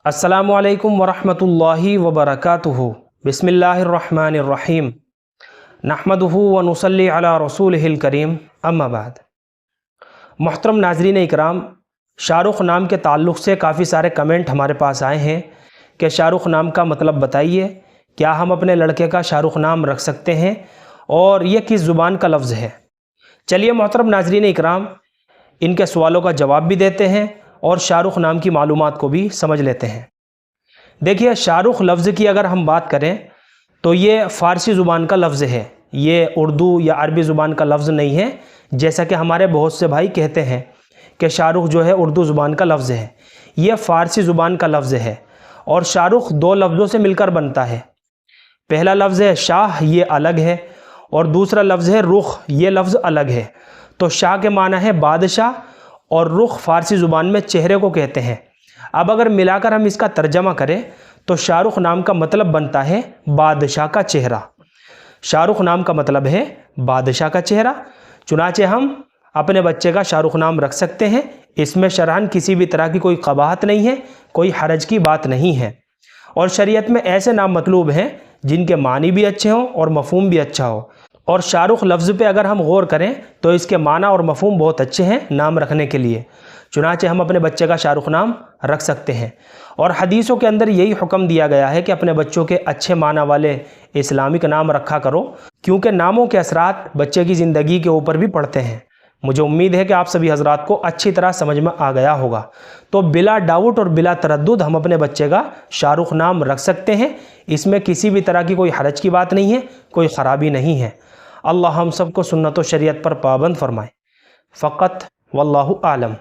अस्सलामुअलैकुम वरहमतुल्लाहि वबरकातुहू। बिस्मिल्लाहिर्रहमानिर्रहीम। नहमदुहू व नुसल्ली अला रसूलिहिल करीम। अम्मा बाद। मोहतरम नाज़रीन इकराम, शाहरुख़ नाम के ताल्लुक़ से काफ़ी सारे कमेंट हमारे पास आए हैं कि शाहरुख़ नाम का मतलब बताइए, क्या हम अपने लड़के का शाहरुख़ नाम रख सकते हैं और ये किस ज़ुबान का लफ्ज़ है। चलिए मोहतरम नाज़रीन इकराम, इनके सवालों का जवाब भी देते हैं और शाहरुख़ नाम की मालूमात को भी समझ लेते हैं। देखिए, शाहरुख़ लफ्ज़ की अगर हम बात करें तो ये फ़ारसी ज़ुबान का लफ्ज़ है, ये उर्दू या अरबी ज़ुबान का लफ्ज़ नहीं है, जैसा कि हमारे बहुत से भाई कहते हैं कि शाहरुख़ जो है उर्दू ज़ुबान का लफ्ज़ है। ये फ़ारसी ज़ुबान का लफ्ज़ है और शाहरुख़ दो लफ्ज़ों से मिलकर बनता है। पहला लफ्ज़ है शाह, ये अलग है, और दूसरा लफ्ज़ है रुख, ये लफ्ज़ अलग है। तो शाह के माना है बादशाह और रुख फ़ारसी ज़ुबान में चेहरे को कहते हैं। अब अगर मिलाकर हम इसका तर्जमा करें तो शाहरुख़ नाम का मतलब बनता है बादशाह का चेहरा। शाहरुख़ नाम का मतलब है बादशाह का चेहरा। चुनाचे हम अपने बच्चे का शाहरुख़ नाम रख सकते हैं। इसमें शरअन किसी भी तरह की कोई क़बाहत नहीं है, कोई हरज की बात नहीं है। और शरीयत में ऐसे नाम मतलूब हैं जिनके मानी भी अच्छे हों और मफ़हूम भी अच्छा हो। और शाहरुख़ लफ्ज़ पे अगर हम गौर करें तो इसके माना और मफ़हूम बहुत अच्छे हैं नाम रखने के लिए। चुनाचे हम अपने बच्चे का शाहरुख़ नाम रख सकते हैं। और हदीसों के अंदर यही हुक्म दिया गया है कि अपने बच्चों के अच्छे माना वाले इस्लामिक नाम रखा करो, क्योंकि नामों के असरात बच्चे की ज़िंदगी के ऊपर भी पड़ते हैं। मुझे उम्मीद है कि आप सभी हजरात को अच्छी तरह समझ में आ गया होगा। तो बिला डाउट और बिला तरद्दुद हम अपने बच्चे का शाहरुख़ नाम रख सकते हैं। इसमें किसी भी तरह की कोई हरज की बात नहीं है, कोई ख़राबी नहीं है। अल्लाह हम सबको सुन्नत व शरीयत पर पाबंद फरमाए। फ़क़त वल्लाहु आलम।